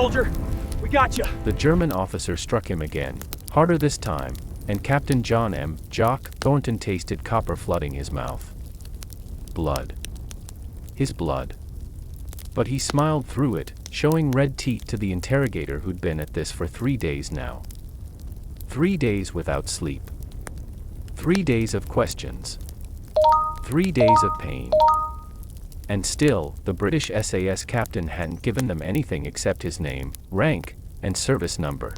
soldier. We got you. The German officer struck him again, harder this time, and Captain John M. Jock Thornton tasted copper flooding his mouth. Blood. His blood. But he smiled through it, showing red teeth to the interrogator who'd been at this for 3 days now. 3 days without sleep. 3 days of questions. 3 days of pain. And still, the British SAS captain hadn't given them anything except his name, rank, and service number.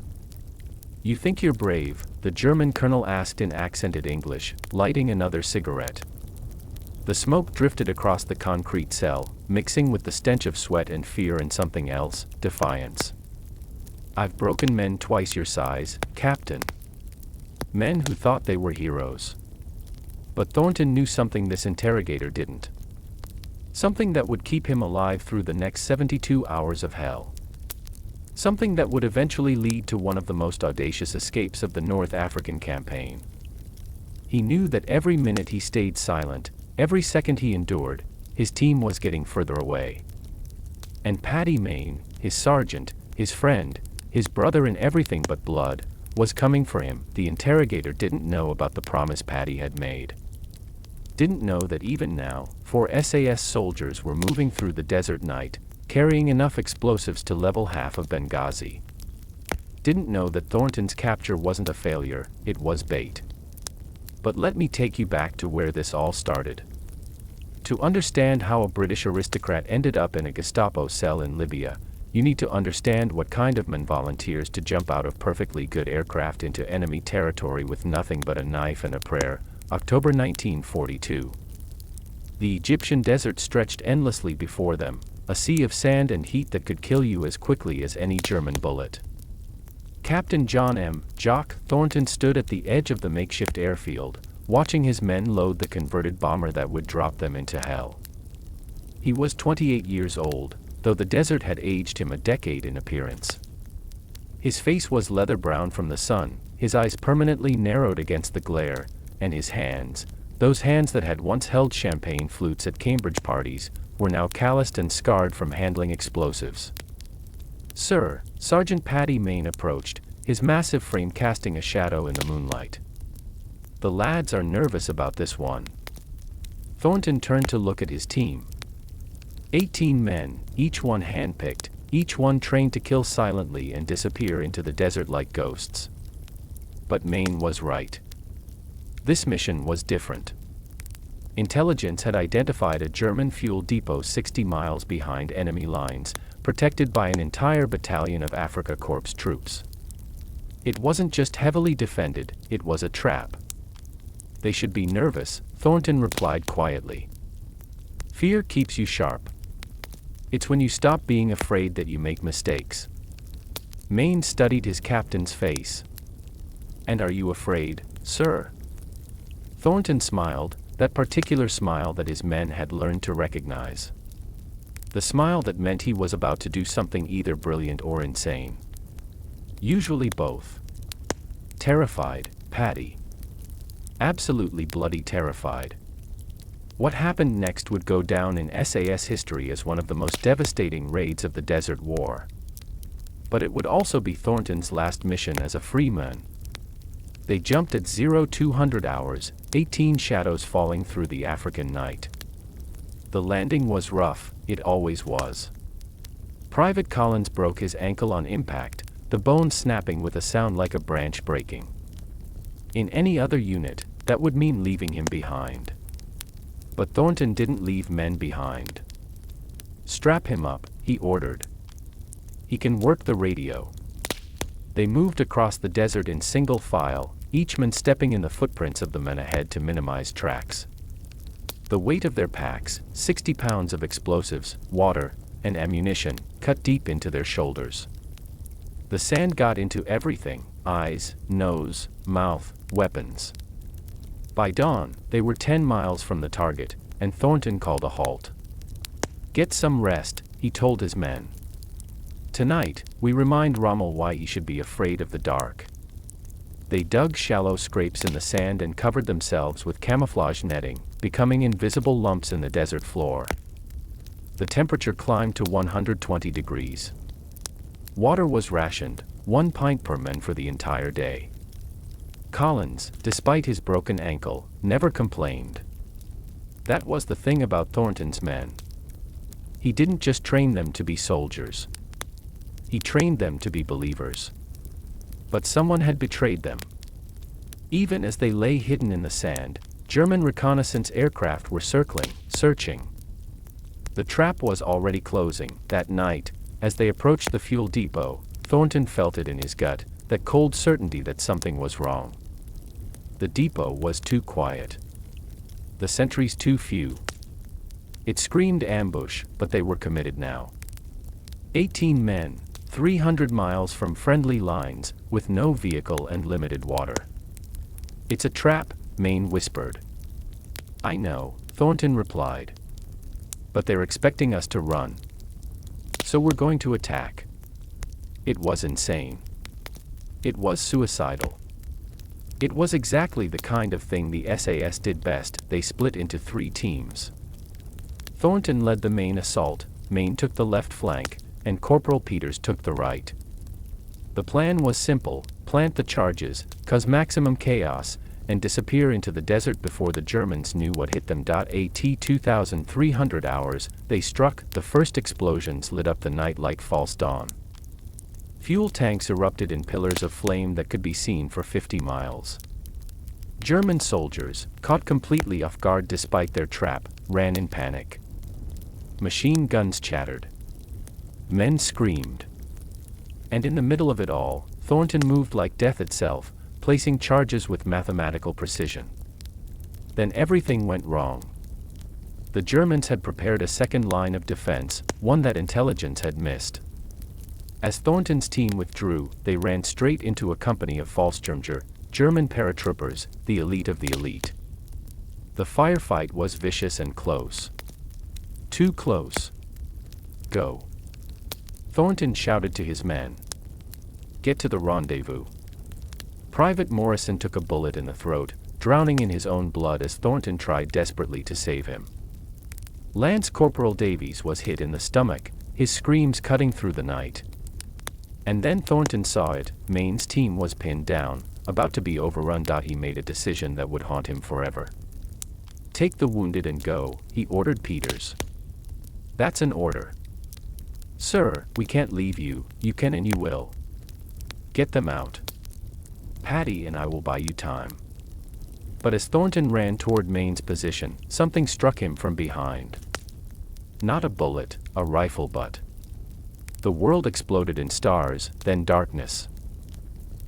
"You think you're brave?" the German colonel asked in accented English, lighting another cigarette. The smoke drifted across the concrete cell, mixing with the stench of sweat and fear and something else, defiance. "I've broken men twice your size, Captain." Men who thought they were heroes. But Thornton knew something this interrogator didn't. Something that would keep him alive through the next 72 hours of hell. Something that would eventually lead to one of the most audacious escapes of the North African campaign. He knew that every minute he stayed silent, every second he endured, his team was getting further away. And Paddy Mayne, his sergeant, his friend, his brother in everything but blood, was coming for him. The interrogator didn't know about the promise Paddy had made. Didn't know that even now, 4 SAS soldiers were moving through the desert night, carrying enough explosives to level half of Benghazi. Didn't know that Thornton's capture wasn't a failure, it was bait. But let me take you back to where this all started. To understand how a British aristocrat ended up in a Gestapo cell in Libya, you need to understand what kind of man volunteers to jump out of perfectly good aircraft into enemy territory with nothing but a knife and a prayer. October 1942. The Egyptian desert stretched endlessly before them, a sea of sand and heat that could kill you as quickly as any German bullet. Captain John M. Jock Thornton stood at the edge of the makeshift airfield, watching his men load the converted bomber that would drop them into hell. He was 28 years old, though the desert had aged him a decade in appearance. His face was leather brown from the sun, his eyes permanently narrowed against the glare, and his hands, those hands that had once held champagne flutes at Cambridge parties, were now calloused and scarred from handling explosives. "Sir," Sergeant Paddy Mayne approached, his massive frame casting a shadow in the moonlight. "The lads are nervous about this one." Thornton turned to look at his team. 18 men, each one handpicked, each one trained to kill silently and disappear into the desert like ghosts. But Mayne was right. This mission was different. Intelligence had identified a German fuel depot 60 miles behind enemy lines, protected by an entire battalion of Afrika Korps troops. It wasn't just heavily defended, it was a trap. "They should be nervous," Thornton replied quietly. "Fear keeps you sharp. It's when you stop being afraid that you make mistakes." Mayne studied his captain's face. "And are you afraid, sir?" Thornton smiled, that particular smile that his men had learned to recognize. The smile that meant he was about to do something either brilliant or insane. Usually both. Terrified, Paddy. Absolutely bloody terrified. What happened next would go down in SAS history as one of the most devastating raids of the Desert War. But it would also be Thornton's last mission as a free man. They jumped at 0200 hours, 18 shadows falling through the African night. The landing was rough, it always was. Private Collins broke his ankle on impact, the bone snapping with a sound like a branch breaking. In any other unit, that would mean leaving him behind. But Thornton didn't leave men behind. "Strap him up," he ordered. "He can work the radio." They moved across the desert in single file, each man stepping in the footprints of the men ahead to minimize tracks. The weight of their packs, 60 pounds of explosives, water, and ammunition, cut deep into their shoulders. The sand got into everything: eyes, nose, mouth, weapons. By dawn, they were 10 miles from the target, and Thornton called a halt. "Get some rest," he told his men. "Tonight, we remind Rommel why he should be afraid of the dark." They dug shallow scrapes in the sand and covered themselves with camouflage netting, becoming invisible lumps in the desert floor. The temperature climbed to 120 degrees. Water was rationed, 1 pint per man for the entire day. Collins, despite his broken ankle, never complained. That was the thing about Thornton's men. He didn't just train them to be soldiers. He trained them to be believers. But someone had betrayed them. Even as they lay hidden in the sand, German reconnaissance aircraft were circling, searching. The trap was already closing. That night, as they approached the fuel depot, Thornton felt it in his gut, that cold certainty that something was wrong. The depot was too quiet. The sentries too few. It screamed ambush, but they were committed now. 18 men, 300 miles from friendly lines, with no vehicle and limited water. "It's a trap," Maine whispered. "I know," Thornton replied. "But they're expecting us to run. So we're going to attack." It was insane. It was suicidal. It was exactly the kind of thing the SAS did best. They split into 3 teams. Thornton led the main assault, Maine took the left flank, and Corporal Peters took the right. The plan was simple: plant the charges, cause maximum chaos, and disappear into the desert before the Germans knew what hit them. At 2,300 hours, they struck. The first explosions lit up the night like false dawn. Fuel tanks erupted in pillars of flame that could be seen for 50 miles. German soldiers, caught completely off guard despite their trap, ran in panic. Machine guns chattered. Men screamed. And in the middle of it all, Thornton moved like death itself, placing charges with mathematical precision. Then everything went wrong. The Germans had prepared a second line of defense, one that intelligence had missed. As Thornton's team withdrew, they ran straight into a company of Fallschirmjäger, German paratroopers, the elite of the elite. The firefight was vicious and close. Too close. "Go!" Thornton shouted to his men. "Get to the rendezvous." Private Morrison took a bullet in the throat, drowning in his own blood as Thornton tried desperately to save him. Lance Corporal Davies was hit in the stomach, his screams cutting through the night. And then Thornton saw it: Maine's team was pinned down, about to be overrun. He made a decision that would haunt him forever. "Take the wounded and go," he ordered Peters. "That's an order." "Sir, we can't leave you. You can and you will. Get them out. Patty and I will buy you time." But as Thornton ran toward Maine's position, something struck him from behind. Not a bullet, a rifle butt. The world exploded in stars, then darkness.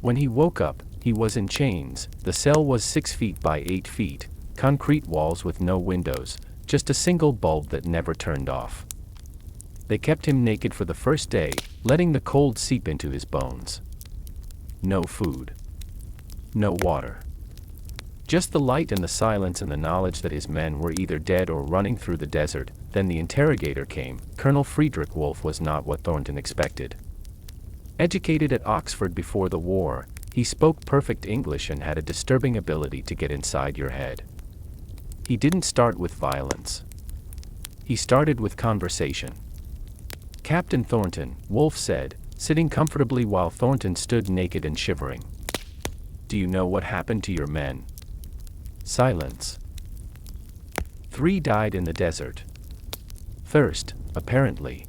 When he woke up, he was in chains. The cell was 6 feet by 8 feet, concrete walls with no windows, just a single bulb that never turned off. They kept him naked for the first day, letting the cold seep into his bones. No food. No water. Just the light and the silence and the knowledge that his men were either dead or running through the desert. Then the interrogator came. Colonel Friedrich Wolff was not what Thornton expected. Educated at Oxford before the war, he spoke perfect English and had a disturbing ability to get inside your head. He didn't start with violence. He started with conversation. "Captain Thornton," Wolff said, sitting comfortably while Thornton stood naked and shivering. "Do you know what happened to your men?" Silence. 3 died in the desert. Thirst, apparently.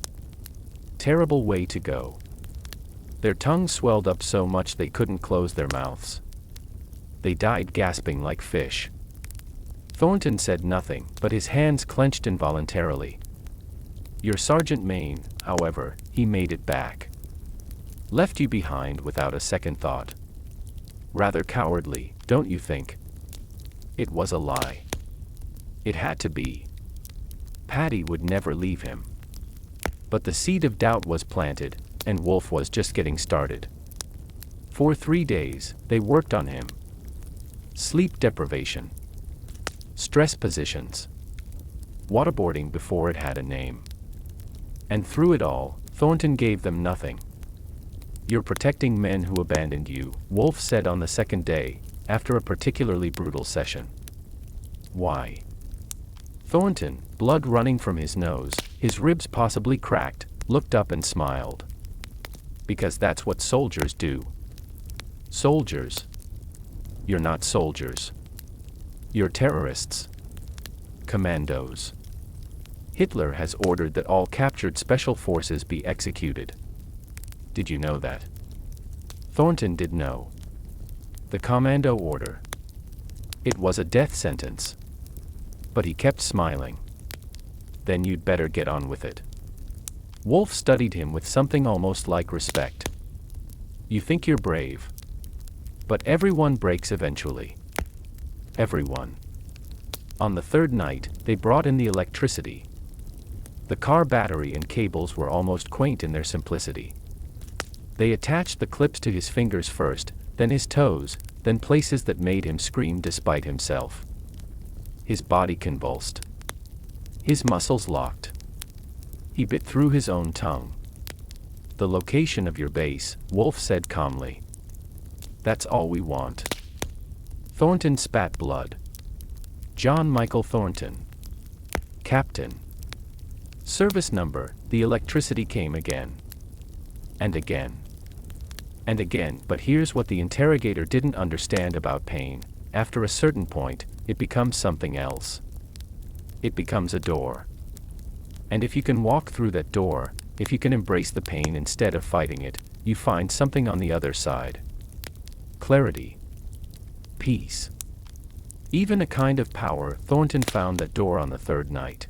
Terrible way to go. Their tongues swelled up so much they couldn't close their mouths. They died gasping like fish. Thornton said nothing, but his hands clenched involuntarily. Your Sergeant Maine, however, he made it back. Left you behind without a second thought. Rather cowardly, don't you think? It was a lie. It had to be. Patty would never leave him. But the seed of doubt was planted, and Wolff was just getting started. For 3 days, they worked on him. Sleep deprivation. Stress positions. Waterboarding before it had a name. And through it all, Thornton gave them nothing. "You're protecting men who abandoned you," Wolff said on the second day, after a particularly brutal session. "Why?" Thornton, blood running from his nose, his ribs possibly cracked, looked up and smiled. Because that's what soldiers do. Soldiers. You're not soldiers. You're terrorists. Commandos. Hitler has ordered that all captured special forces be executed. Did you know that? Thornton did know. The commando order. It was a death sentence. But he kept smiling. Then you'd better get on with it. Wolf studied him with something almost like respect. You think you're brave. But everyone breaks eventually. Everyone. On the third night, they brought in the electricity. The car battery and cables were almost quaint in their simplicity. They attached the clips to his fingers first, then his toes, then places that made him scream despite himself. His body convulsed. His muscles locked. He bit through his own tongue. The location of your base, Wolf said calmly. That's all we want. Thornton spat blood. John Michael Thornton. Captain. Service number, the electricity came again. And again. And again, but here's what the interrogator didn't understand about pain. After a certain point, it becomes something else. It becomes a door. And if you can walk through that door, if you can embrace the pain instead of fighting it, you find something on the other side. Clarity. Peace. Even a kind of power. Thornton found that door on the third night.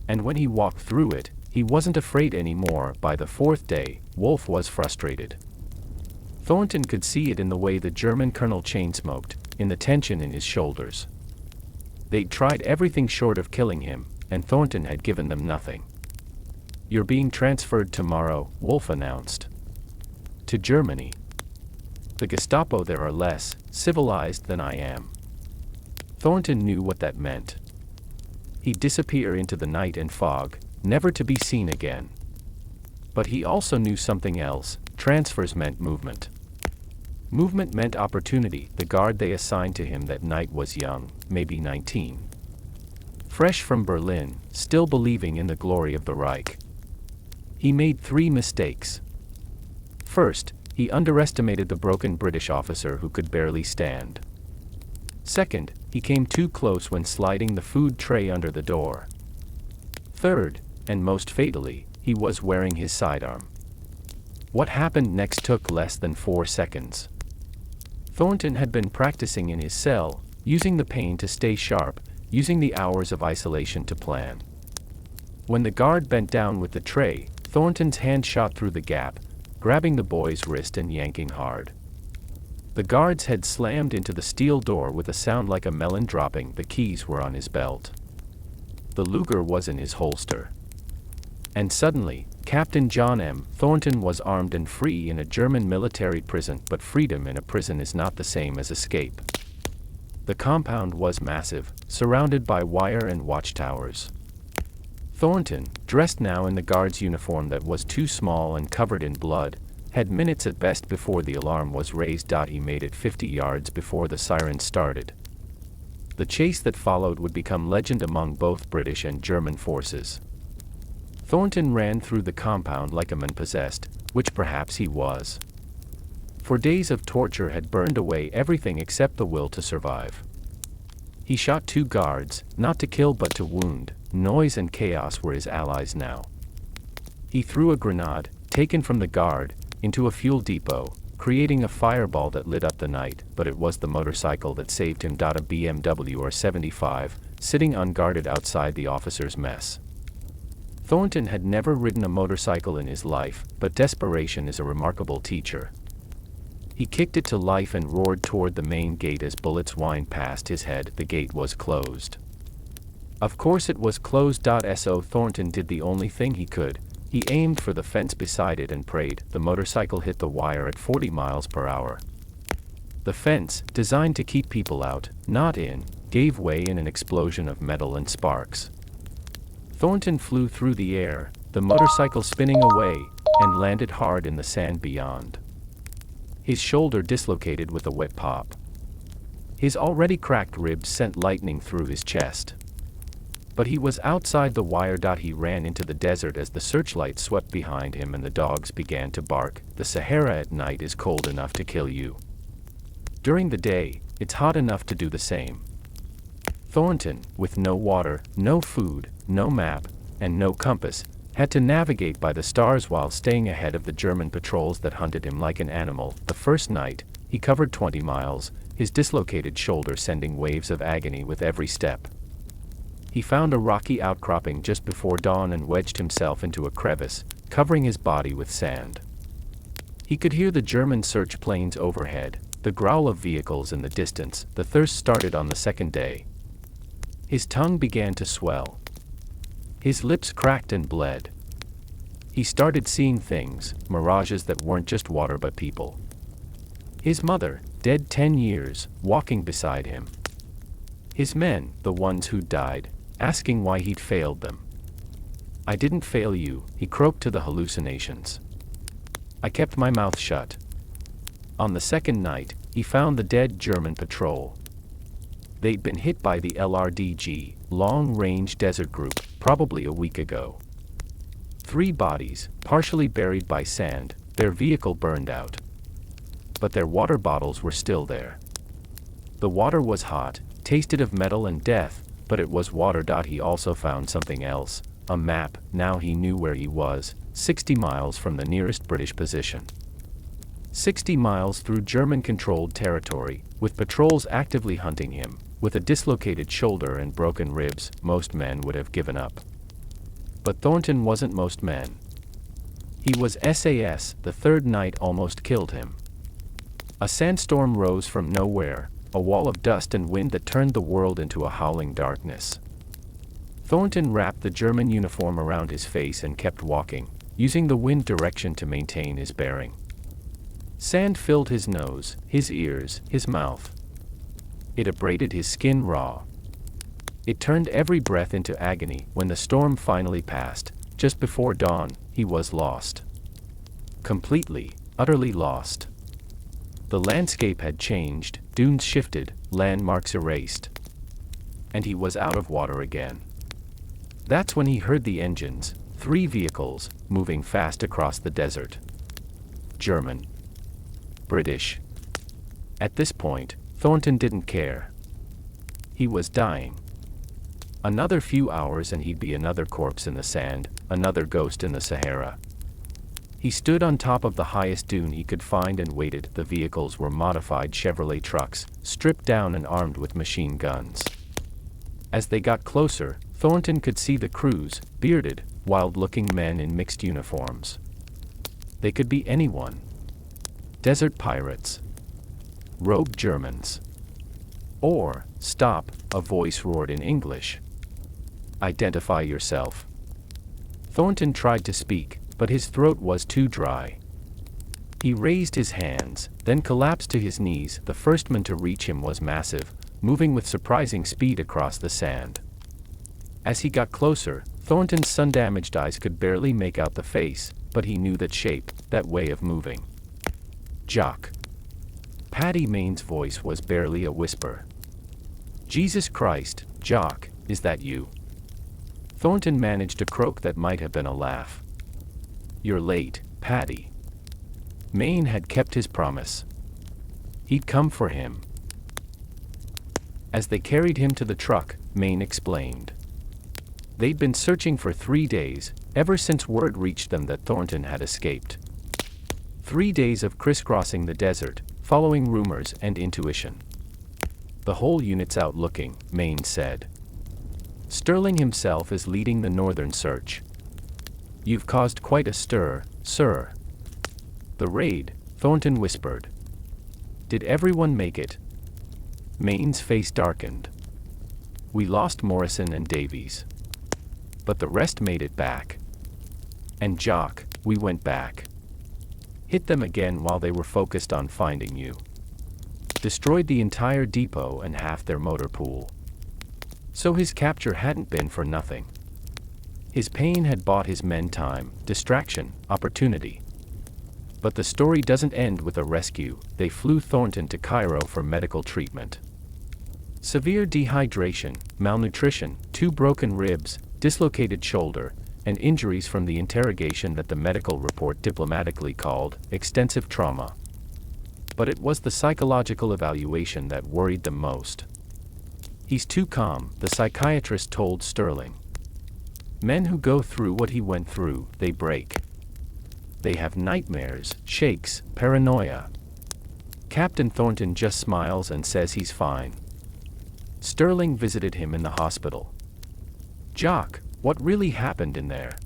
And when he walked through it, he wasn't afraid anymore. By the fourth day, Wolf was frustrated. Thornton could see it in the way the German colonel chain-smoked, in the tension in his shoulders. They'd tried everything short of killing him, and Thornton had given them nothing. You're being transferred tomorrow, Wolf announced. To Germany. The Gestapo there are less civilized than I am. Thornton knew what that meant. He'd disappear into the night and fog, never to be seen again. But he also knew something else. Transfers meant movement. Movement meant opportunity. The guard they assigned to him that night was young, maybe 19. Fresh from Berlin, still believing in the glory of the Reich. He made 3 mistakes. First, he underestimated the broken British officer who could barely stand. Second, he came too close when sliding the food tray under the door. Third, and most fatally, he was wearing his sidearm. What happened next took less than 4 seconds. Thornton had been practicing in his cell, using the pain to stay sharp, using the hours of isolation to plan. When the guard bent down with the tray, Thornton's hand shot through the gap, grabbing the boy's wrist and yanking hard. The guard's head slammed into the steel door with a sound like a melon dropping. The keys were on his belt. The Luger was in his holster. And suddenly, Captain John M. Thornton was armed and free in a German military prison, but freedom in a prison is not the same as escape. The compound was massive, surrounded by wire and watchtowers. Thornton, dressed now in the guard's uniform that was too small and covered in blood, had minutes at best before the alarm was raised. He made it 50 yards before the siren started. The chase that followed would become legend among both British and German forces. Thornton ran through the compound like a man possessed, which perhaps he was. For days of torture had burned away everything except the will to survive. He shot 2 guards, not to kill but to wound. Noise and chaos were his allies now. He threw a grenade, taken from the guard, into a fuel depot, creating a fireball that lit up the night, but it was the motorcycle that saved him. A BMW R75, sitting unguarded outside the officer's mess. Thornton had never ridden a motorcycle in his life, but desperation is a remarkable teacher. He kicked it to life and roared toward the main gate as bullets whined past his head. The gate was closed. Of course it was closed. So Thornton did the only thing he could. He aimed for the fence beside it and prayed. The motorcycle hit the wire at 40 miles per hour. The fence, designed to keep people out, not in, gave way in an explosion of metal and sparks. Thornton flew through the air, the motorcycle spinning away, and landed hard in the sand beyond. His shoulder dislocated with a wet pop. His already cracked ribs sent lightning through his chest. But he was outside the wire. He ran into the desert as the searchlight swept behind him and the dogs began to bark. The Sahara at night is cold enough to kill you. During the day, it's hot enough to do the same. Thornton, with no water, no food, no map, and no compass, had to navigate by the stars while staying ahead of the German patrols that hunted him like an animal. The first night, he covered 20 miles, his dislocated shoulder sending waves of agony with every step. He found a rocky outcropping just before dawn and wedged himself into a crevice, covering his body with sand. He could hear the German search planes overhead, the growl of vehicles in the distance. The thirst started on the second day. His tongue began to swell. His lips cracked and bled. He started seeing things, mirages that weren't just water but people. His mother, dead 10 years, walking beside him. His men, the ones who'd died, asking why he'd failed them. "I didn't fail you," he croaked to the hallucinations. "I kept my mouth shut." On the second night, he found the dead German patrol. They'd been hit by the LRDG, Long Range Desert Group, probably a week ago. 3 bodies, partially buried by sand, their vehicle burned out. But their water bottles were still there. The water was hot, tasted of metal and death, but it was water. He also found something else, a map. Now he knew where he was, 60 miles from the nearest British position. 60 miles through German-controlled territory, with patrols actively hunting him. With a dislocated shoulder and broken ribs, most men would have given up. But Thornton wasn't most men. He was SAS. The third night almost killed him. A sandstorm rose from nowhere, a wall of dust and wind that turned the world into a howling darkness. Thornton wrapped the German uniform around his face and kept walking, using the wind direction to maintain his bearing. Sand filled his nose, his ears, his mouth. It abraded his skin raw. It turned every breath into agony. When the storm finally passed, just before dawn, he was lost. Completely, utterly lost. The landscape had changed, dunes shifted, landmarks erased. And he was out of water again. That's when he heard the engines, 3 vehicles, moving fast across the desert. German. British. At this point, Thornton didn't care. He was dying. Another few hours and he'd be another corpse in the sand, another ghost in the Sahara. He stood on top of the highest dune he could find and waited. The vehicles were modified Chevrolet trucks, stripped down and armed with machine guns. As they got closer, Thornton could see the crews, bearded, wild-looking men in mixed uniforms. They could be anyone. Desert pirates. Rogue Germans. Or, "Stop," a voice roared in English. "Identify yourself." Thornton tried to speak, but his throat was too dry. He raised his hands, then collapsed to his knees. The first man to reach him was massive, moving with surprising speed across the sand. As he got closer, Thornton's sun-damaged eyes could barely make out the face, but he knew that shape, that way of moving. Jock. Paddy Maine's voice was barely a whisper. "Jesus Christ, Jock, is that you?" Thornton managed a croak that might have been a laugh. "You're late, Paddy." Maine had kept his promise. He'd come for him. As they carried him to the truck, Maine explained. They'd been searching for 3 days, ever since word reached them that Thornton had escaped. 3 days of crisscrossing the desert, following rumors and intuition. "The whole unit's out looking," Maine said. "Sterling himself is leading the northern search. You've caused quite a stir, sir." "The raid," Thornton whispered. "Did everyone make it?" Maine's face darkened. "We lost Morrison and Davies. But the rest made it back. And Jock, we went back. Hit them again while they were focused on finding you. Destroyed the entire depot and half their motor pool. So his capture hadn't been for nothing. His pain had bought his men time, distraction, opportunity. But the story doesn't end with a rescue. They flew Thornton to Cairo for medical treatment. Severe dehydration, malnutrition, 2 broken ribs, dislocated shoulder, and injuries from the interrogation that the medical report diplomatically called extensive trauma. But it was the psychological evaluation that worried them most. "He's too calm," the psychiatrist told Sterling. "Men who go through what he went through, they break. They have nightmares, shakes, paranoia." Captain Thornton just smiles and says he's fine. Sterling visited him in the hospital. "Jock, what really happened in there?"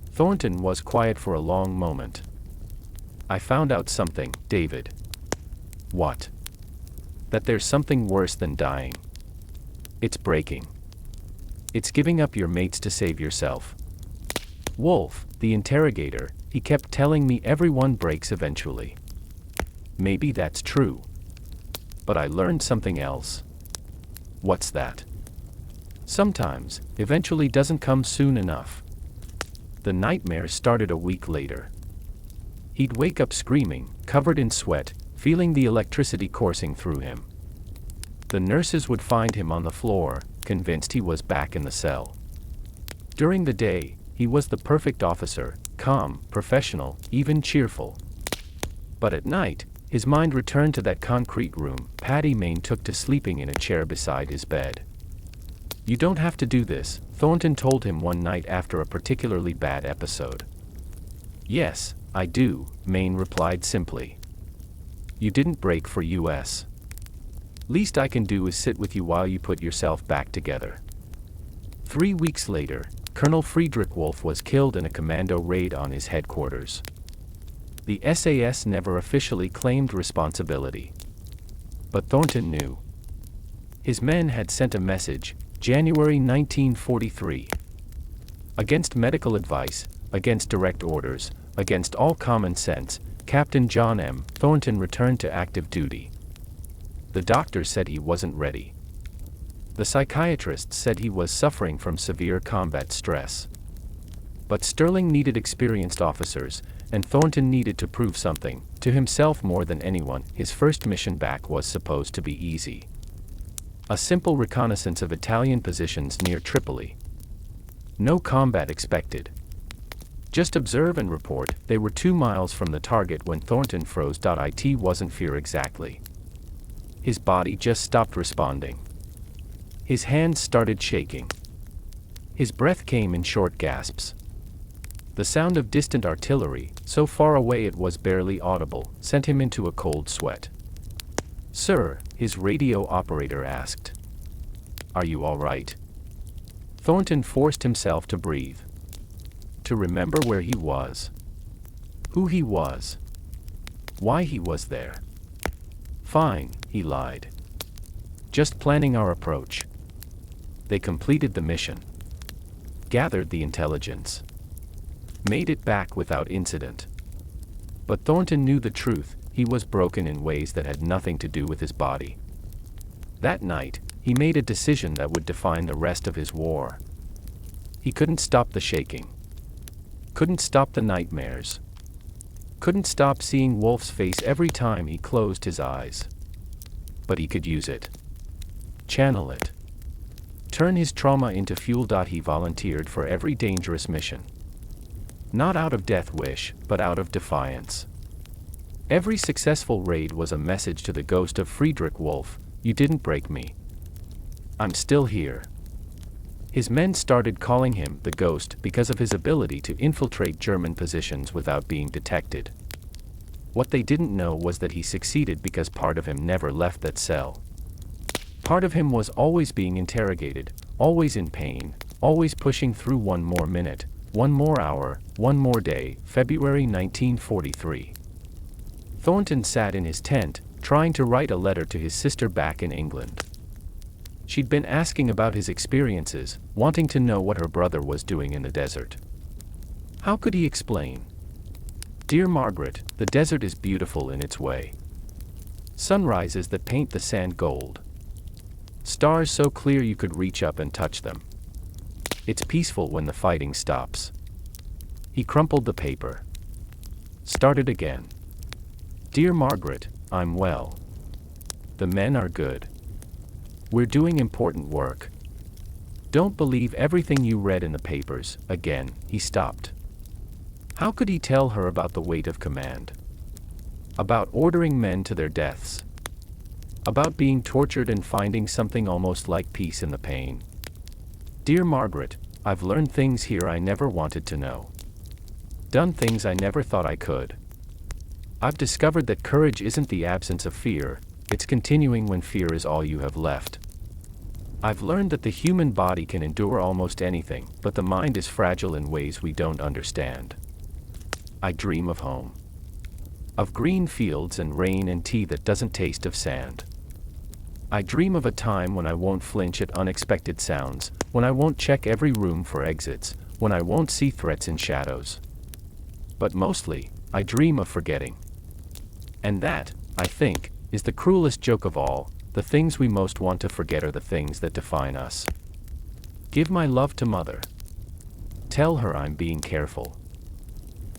Thornton was quiet for a long moment. "I found out something, David." "What?" "That there's something worse than dying. It's breaking. It's giving up your mates to save yourself." Wolf, the interrogator, he kept telling me everyone breaks eventually. Maybe that's true. But I learned something else. What's that? Sometimes, eventually doesn't come soon enough. The nightmare started a week later. He'd wake up screaming, covered in sweat, feeling the electricity coursing through him. The nurses would find him on the floor, convinced he was back in the cell. During the day, he was the perfect officer, calm, professional, even cheerful. But at night, his mind returned to that concrete room Patty Main took to sleeping in a chair beside his bed. "You don't have to do this," Thornton told him one night after a particularly bad episode. "Yes, I do," Main replied simply. "You didn't break for US. Least I can do is sit with you while you put yourself back together." 3 weeks later, Colonel Friedrich Wolf was killed in a commando raid on his headquarters. The SAS never officially claimed responsibility. But Thornton knew. His men had sent a message, January 1943. Against medical advice, against direct orders, against all common sense, Captain John M. Thornton returned to active duty. The doctor said he wasn't ready. The psychiatrist said he was suffering from severe combat stress. But Sterling needed experienced officers, and Thornton needed to prove something, to himself more than anyone. His first mission back was supposed to be easy. A simple reconnaissance of Italian positions near Tripoli. No combat expected. Just observe and report. They were 2 miles from the target when Thornton froze. It wasn't fear exactly. His body just stopped responding. His hands started shaking. His breath came in short gasps. The sound of distant artillery, so far away it was barely audible, sent him into a cold sweat. "Sir," his radio operator asked. "Are you all right?" Thornton forced himself to breathe. To remember where he was. Who he was. Why he was there. "Fine," he lied. "Just planning our approach." They completed the mission. Gathered the intelligence. Made it back without incident. But Thornton knew the truth. He was broken in ways that had nothing to do with his body. That night, he made a decision that would define the rest of his war. He couldn't stop the shaking. Couldn't stop the nightmares. Couldn't stop seeing Wolf's face every time he closed his eyes. But he could use it. Channel it. Turn his trauma into fuel. He volunteered for every dangerous mission. Not out of death wish, but out of defiance. Every successful raid was a message to the ghost of Friedrich Wolf: "You didn't break me. I'm still here." His men started calling him the Ghost because of his ability to infiltrate German positions without being detected. What they didn't know was that he succeeded because part of him never left that cell. Part of him was always being interrogated, always in pain, always pushing through. 1 more minute, 1 more hour, 1 more day. February 1943. Thornton sat in his tent, trying to write a letter to his sister back in England. She'd been asking about his experiences, wanting to know what her brother was doing in the desert. How could he explain? "Dear Margaret, the desert is beautiful in its way. Sunrises that paint the sand gold. Stars so clear you could reach up and touch them. It's peaceful when the fighting stops." He crumpled the paper. Started again. "Dear Margaret, I'm well. The men are good. We're doing important work. Don't believe everything you read in the papers." Again, he stopped. How could he tell her about the weight of command? About ordering men to their deaths? About being tortured and finding something almost like peace in the pain? "Dear Margaret, I've learned things here I never wanted to know. Done things I never thought I could. I've discovered that courage isn't the absence of fear, it's continuing when fear is all you have left. I've learned that the human body can endure almost anything, but the mind is fragile in ways we don't understand. I dream of home. Of green fields and rain and tea that doesn't taste of sand. I dream of a time when I won't flinch at unexpected sounds, when I won't check every room for exits, when I won't see threats in shadows. But mostly, I dream of forgetting. And that, I think, is the cruelest joke of all. The things we most want to forget are the things that define us. Give my love to Mother. Tell her I'm being careful.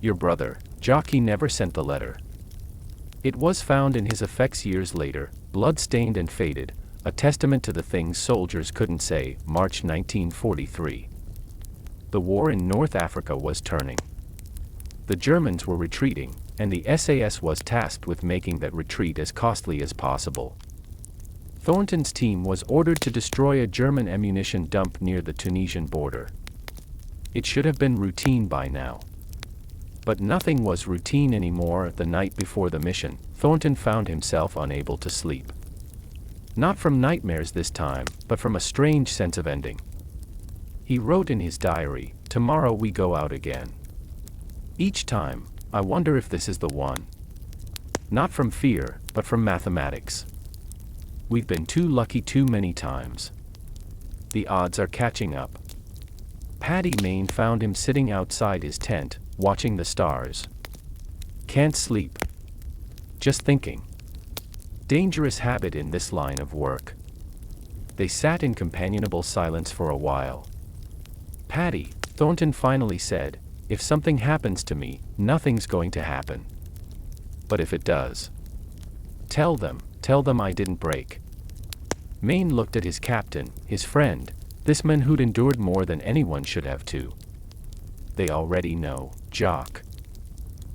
Your brother, Jock." He never sent the letter. It was found in his effects years later, blood-stained and faded, a testament to the things soldiers couldn't say. March 1943. The war in North Africa was turning. The Germans were retreating, and the SAS was tasked with making that retreat as costly as possible. Thornton's team was ordered to destroy a German ammunition dump near the Tunisian border. It should have been routine by now. But nothing was routine anymore. The night before the mission, Thornton found himself unable to sleep. Not from nightmares this time, but from a strange sense of ending. He wrote in his diary, "Tomorrow we go out again. Each time, I wonder if this is the one. Not from fear, but from mathematics. We've been too lucky too many times. The odds are catching up." Paddy Mayne found him sitting outside his tent, watching the stars. "Can't sleep. Just thinking." Dangerous habit in this line of work. They sat in companionable silence for a while. "Paddy," Thornton finally said, "if something happens to me, nothing's going to happen. But if it does, tell them I didn't break." Mayne looked at his captain, his friend, this man who'd endured more than anyone should have too. "They already know, Jock.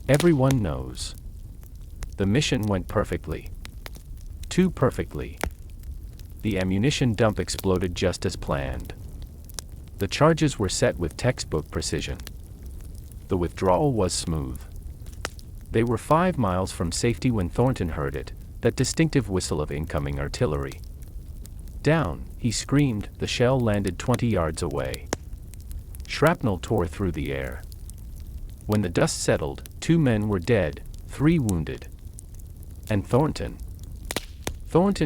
Everyone knows. The mission went perfectly. Too perfectly. The ammunition dump exploded just as planned. The charges were set with textbook precision. The withdrawal was smooth. They were 5 miles from safety when Thornton heard it, that distinctive whistle of incoming artillery. "Down," he screamed. The shell landed 20 yards away. Shrapnel tore through the air. When the dust settled, 2 men were dead, 3 wounded. And Thornton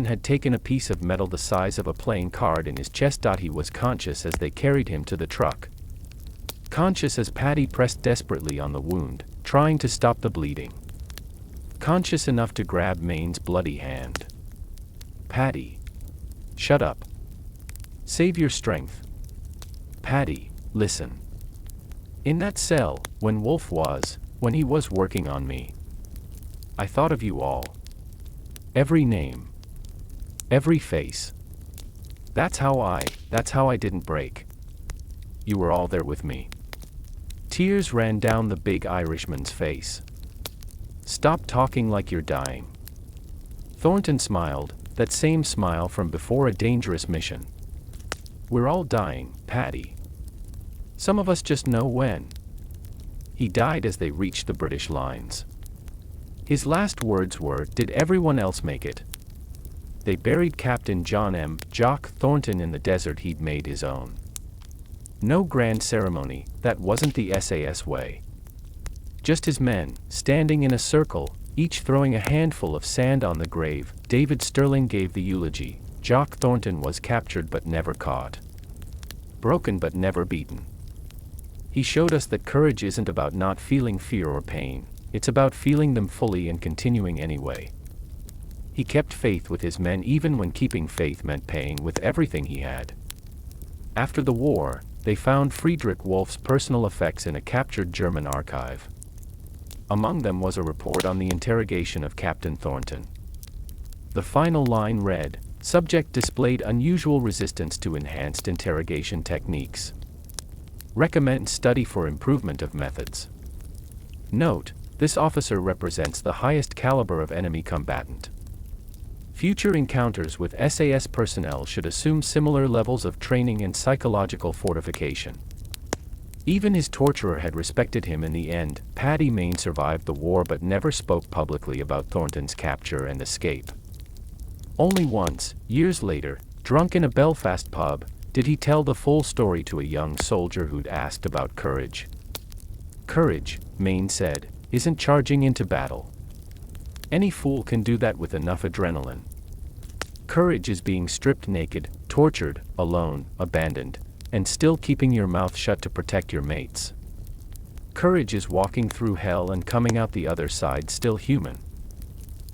had taken a piece of metal the size of a playing card in his chest. He was conscious as they carried him to the truck. Conscious as Paddy pressed desperately on the wound, trying to stop the bleeding. Conscious enough to grab Mayne's bloody hand. "Paddy. Shut up. Save your strength. Paddy, listen. In that cell, when he was working on me, I thought of you all. Every name. Every face. That's how I didn't break. You were all there with me." Tears ran down the big Irishman's face. "Stop talking like you're dying." Thornton smiled, that same smile from before a dangerous mission. "We're all dying, Paddy. Some of us just know when." He died as they reached the British lines. His last words were, "Did everyone else make it?" They buried Captain John Jock Thornton in the desert he'd made his own. No grand ceremony, that wasn't the SAS way. Just his men, standing in a circle, each throwing a handful of sand on the grave. David Sterling gave the eulogy. Jock Thornton was captured but never caught. Broken but never beaten. He showed us that courage isn't about not feeling fear or pain, it's about feeling them fully and continuing anyway. He kept faith with his men even when keeping faith meant paying with everything he had. After the war, they found Friedrich Wolf's personal effects in a captured German archive. Among them was a report on the interrogation of Captain Thornton. The final line read, Subject displayed unusual resistance to enhanced interrogation techniques. Recommend study for improvement of methods. Note, this officer represents the highest caliber of enemy combatant. Future encounters with SAS personnel should assume similar levels of training and psychological fortification. Even his torturer had respected him in the end. Paddy Mayne survived the war but never spoke publicly about Thornton's capture and escape. Only once, years later, drunk in a Belfast pub, did he tell the full story to a young soldier who'd asked about courage. Courage, Mayne said, isn't charging into battle. Any fool can do that with enough adrenaline. Courage is being stripped naked, tortured, alone, abandoned, and still keeping your mouth shut to protect your mates. Courage is walking through hell and coming out the other side still human.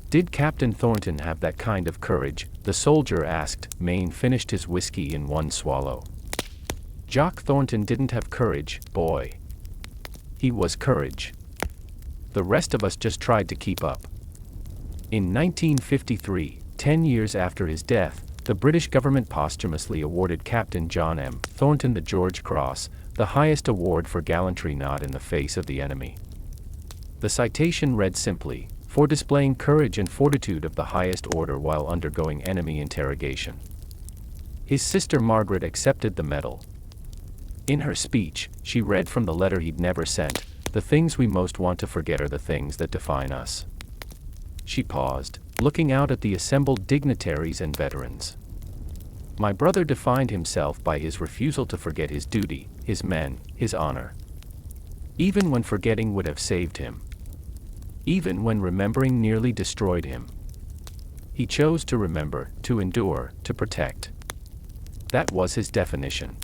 Did Captain Thornton have that kind of courage? The soldier asked. Mayne finished his whiskey in one swallow. Jock Thornton didn't have courage, boy. He was courage. The rest of us just tried to keep up. In 1953, 10 years after his death, the British government posthumously awarded Captain John M. Thornton the George Cross, the highest award for gallantry not in the face of the enemy. The citation read simply, for displaying courage and fortitude of the highest order while undergoing enemy interrogation. His sister Margaret accepted the medal. In her speech, she read from the letter he'd never sent, "The things we most want to forget are the things that define us." She paused, looking out at the assembled dignitaries and veterans. My brother defined himself by his refusal to forget his duty, his men, his honor. Even when forgetting would have saved him. Even when remembering nearly destroyed him. He chose to remember, to endure, to protect. That was his definition.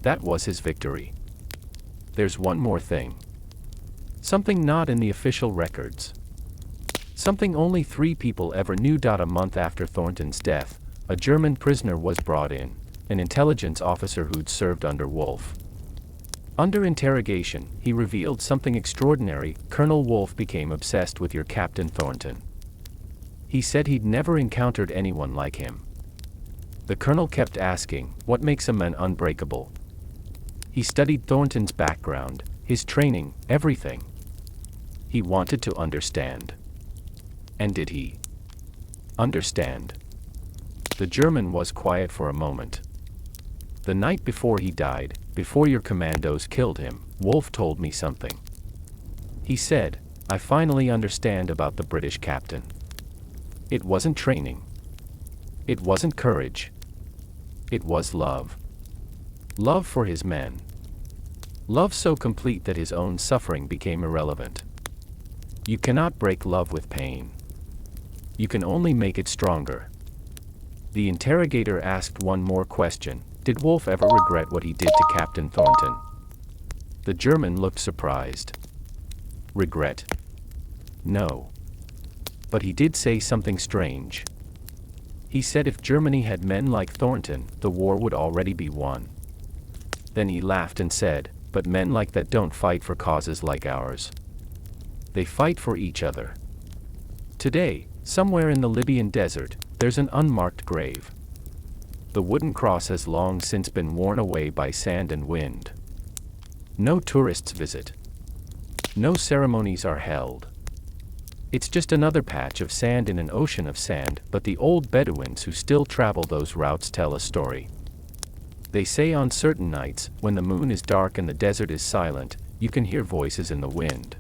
That was his victory. There's one more thing. Something not in the official records. Something only 3 people ever knew. A month after Thornton's death, a German prisoner was brought in, an intelligence officer who'd served under Wolfe. Under interrogation, he revealed something extraordinary. Colonel Wolfe became obsessed with your Captain Thornton. He said he'd never encountered anyone like him. The colonel kept asking, what makes a man unbreakable? He studied Thornton's background, his training, everything. He wanted to understand. And did he understand? The German was quiet for a moment. The night before he died, before your commandos killed him, Wolfe told me something. He said, I finally understand about the British captain. It wasn't training. It wasn't courage. It was love. Love for his men. Love so complete that his own suffering became irrelevant. You cannot break love with pain. You can only make it stronger. The interrogator asked one more question. Did Wolfe ever regret what he did to Captain Thornton? The German looked surprised. Regret? No. But he did say something strange. He said if Germany had men like Thornton, the war would already be won. Then he laughed and said, but men like that don't fight for causes like ours. They fight for each other. Today, somewhere in the Libyan desert, there's an unmarked grave. The wooden cross has long since been worn away by sand and wind. No tourists visit. No ceremonies are held. It's just another patch of sand in an ocean of sand, but the old Bedouins who still travel those routes tell a story. They say on certain nights, when the moon is dark and the desert is silent, you can hear voices in the wind.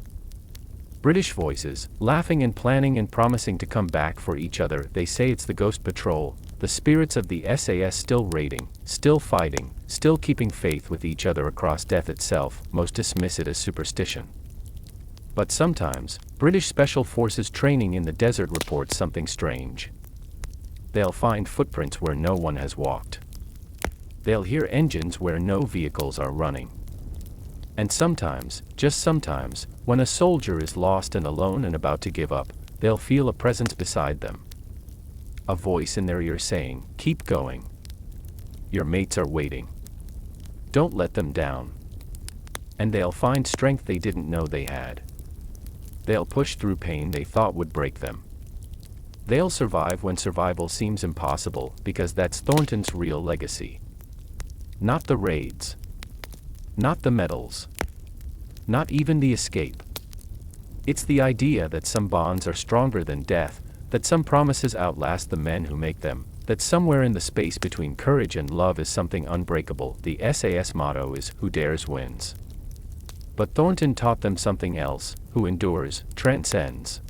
British voices, laughing and planning and promising to come back for each other. They say it's the ghost patrol, the spirits of the SAS still raiding, still fighting, still keeping faith with each other across death itself. Most dismiss it as superstition. But sometimes, British Special Forces training in the desert reports something strange. They'll find footprints where no one has walked. They'll hear engines where no vehicles are running. And sometimes, just sometimes, when a soldier is lost and alone and about to give up, they'll feel a presence beside them. A voice in their ear saying, keep going. Your mates are waiting. Don't let them down. And they'll find strength they didn't know they had. They'll push through pain they thought would break them. They'll survive when survival seems impossible, because that's Thornton's real legacy. Not the raids. Not the medals. Not even the escape. It's the idea that some bonds are stronger than death, that some promises outlast the men who make them, that somewhere in the space between courage and love is something unbreakable. The SAS motto is, "Who dares wins." But Thornton taught them something else: who endures, transcends.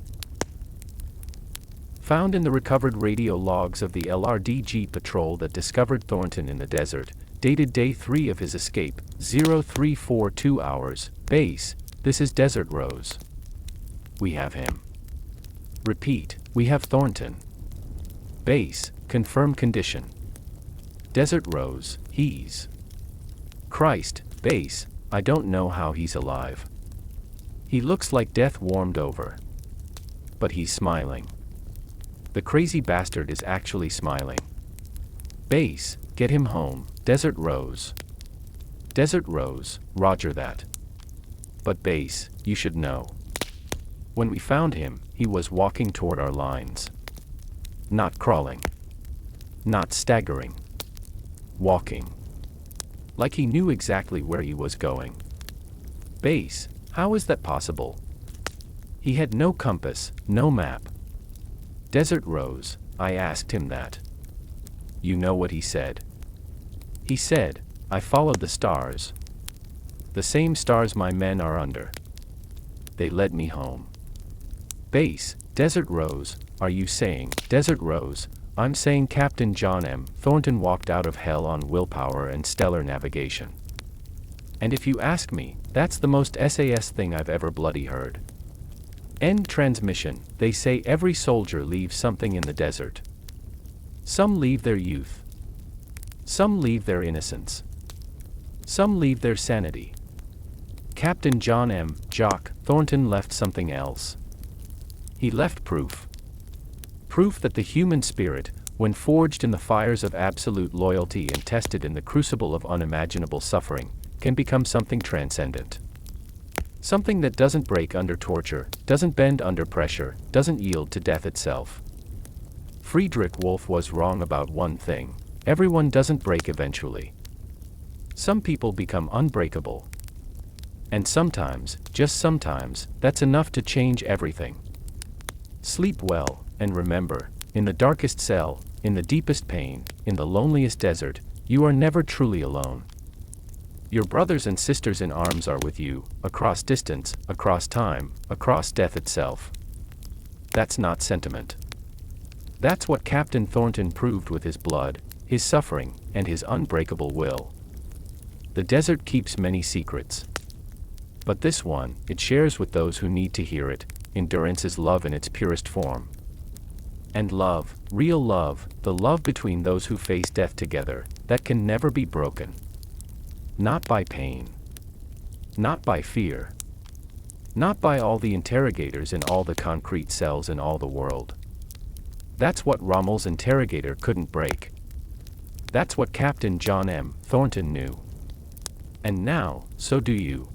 Found in the recovered radio logs of the LRDG patrol that discovered Thornton in the desert, dated day 3 of his escape, 0342 hours, base, this is Desert Rose. We have him. Repeat, we have Thornton. Base, confirm condition. Desert Rose, he's. Christ, base, I don't know how he's alive. He looks like death warmed over. But he's smiling. The crazy bastard is actually smiling. Base, get him home, Desert Rose. Desert Rose, roger that. But base, you should know. When we found him, he was walking toward our lines. Not crawling. Not staggering. Walking. Like he knew exactly where he was going. Base, how is that possible? He had no compass, no map. Desert Rose, I asked him that. You know what he said? He said, I followed the stars. The same stars my men are under. They led me home. Base, Desert Rose, are you saying, Desert Rose, I'm saying Captain John M. Thornton walked out of hell on willpower and stellar navigation. And if you ask me, that's the most SAS thing I've ever bloody heard. End transmission. They say every soldier leaves something in the desert. Some leave their youth. Some leave their innocence. Some leave their sanity. Captain John M. Jock Thornton left something else. He left proof. Proof that the human spirit, when forged in the fires of absolute loyalty and tested in the crucible of unimaginable suffering, can become something transcendent. Something that doesn't break under torture, doesn't bend under pressure, doesn't yield to death itself. Friedrich Wolff was wrong about one thing: everyone doesn't break eventually. Some people become unbreakable. And sometimes, just sometimes, that's enough to change everything. Sleep well, and remember, in the darkest cell, in the deepest pain, in the loneliest desert, you are never truly alone. Your brothers and sisters in arms are with you, across distance, across time, across death itself. That's not sentiment. That's what Captain Thornton proved with his blood, his suffering, and his unbreakable will. The desert keeps many secrets. But this one, it shares with those who need to hear it. Endurance is love in its purest form. And love, real love, the love between those who face death together, that can never be broken. Not by pain. Not by fear. Not by all the interrogators in all the concrete cells in all the world. That's what Rommel's interrogator couldn't break. That's what Captain John M. Thornton knew. And now, so do you.